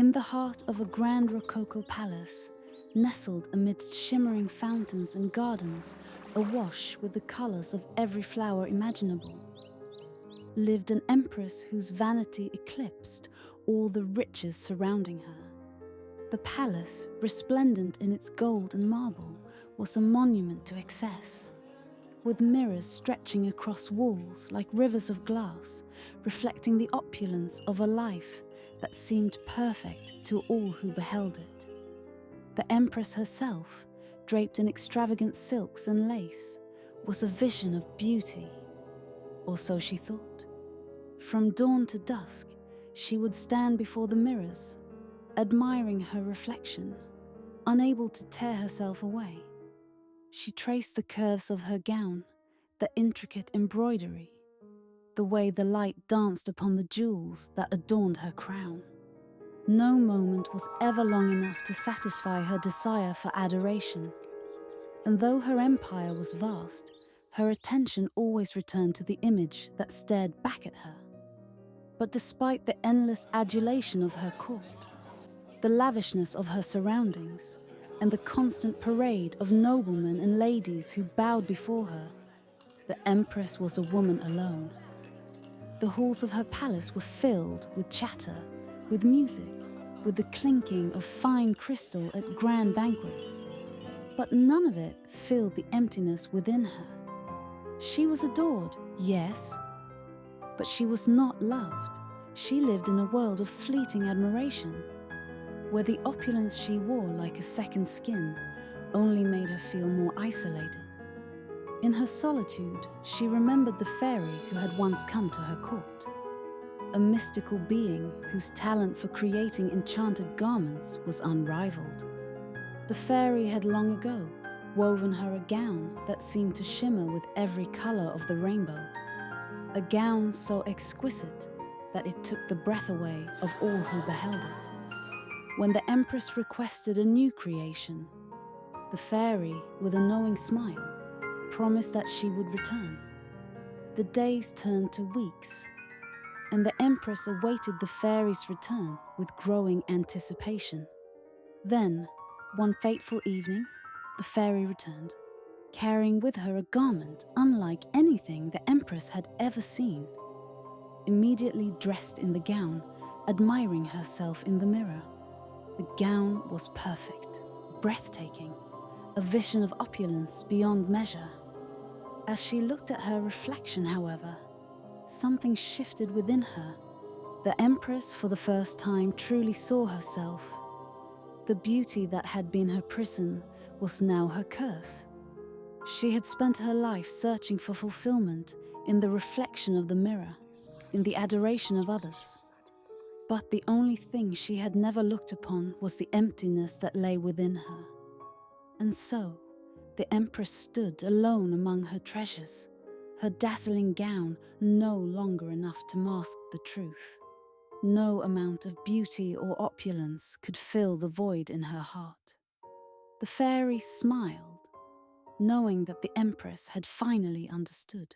In the heart of a grand rococo palace, nestled amidst shimmering fountains and gardens awash with the colors of every flower imaginable, lived an empress whose vanity eclipsed all the riches surrounding her. The palace, resplendent in its gold and marble, was a monument to excess, with mirrors stretching across walls like rivers of glass, reflecting the opulence of a life that seemed perfect to all who beheld it. The Empress herself, draped in extravagant silks and lace, was a vision of beauty, or so she thought. From dawn to dusk, she would stand before the mirrors, admiring her reflection, unable to tear herself away. She traced the curves of her gown, the intricate embroidery, the way the light danced upon the jewels that adorned her crown. No moment was ever long enough to satisfy her desire for adoration. And though her empire was vast, her attention always returned to the image that stared back at her. But despite the endless adulation of her court, the lavishness of her surroundings, and the constant parade of noblemen and ladies who bowed before her, the Empress was a woman alone. The halls of her palace were filled with chatter, with music, with the clinking of fine crystal at grand banquets. But none of it filled the emptiness within her. She was adored, yes, but she was not loved. She lived in a world of fleeting admiration, where the opulence she wore like a second skin only made her feel more isolated. In her solitude, she remembered the fairy who had once come to her court, a mystical being whose talent for creating enchanted garments was unrivaled. The fairy had long ago woven her a gown that seemed to shimmer with every color of the rainbow, a gown so exquisite that it took the breath away of all who beheld it. When the Empress requested a new creation, the fairy, with a knowing smile, promised that she would return. The days turned to weeks, and the Empress awaited the fairy's return with growing anticipation. Then, one fateful evening, the fairy returned, carrying with her a garment unlike anything the Empress had ever seen. Immediately dressed in the gown, admiring herself in the mirror, the gown was perfect, breathtaking, a vision of opulence beyond measure. As she looked at her reflection, however, something shifted within her. The Empress, for the first time, truly saw herself. The beauty that had been her prison was now her curse. She had spent her life searching for fulfillment in the reflection of the mirror, in the adoration of others. But the only thing she had never looked upon was the emptiness that lay within her. And so, the Empress stood alone among her treasures, her dazzling gown no longer enough to mask the truth. No amount of beauty or opulence could fill the void in her heart. The fairy smiled, knowing that the Empress had finally understood.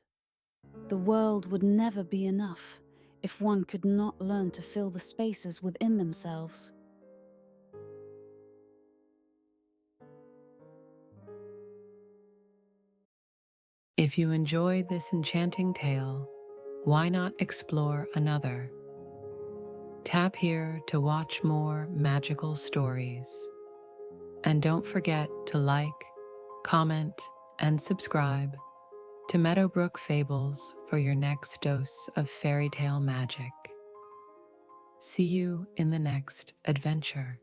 The world would never be enough if one could not learn to fill the spaces within themselves. If you enjoy this enchanting tale, why not explore another? Tap here to watch more magical stories. And don't forget to like, comment, and subscribe to Meadowbrook Fables for your next dose of fairy tale magic. See you in the next adventure.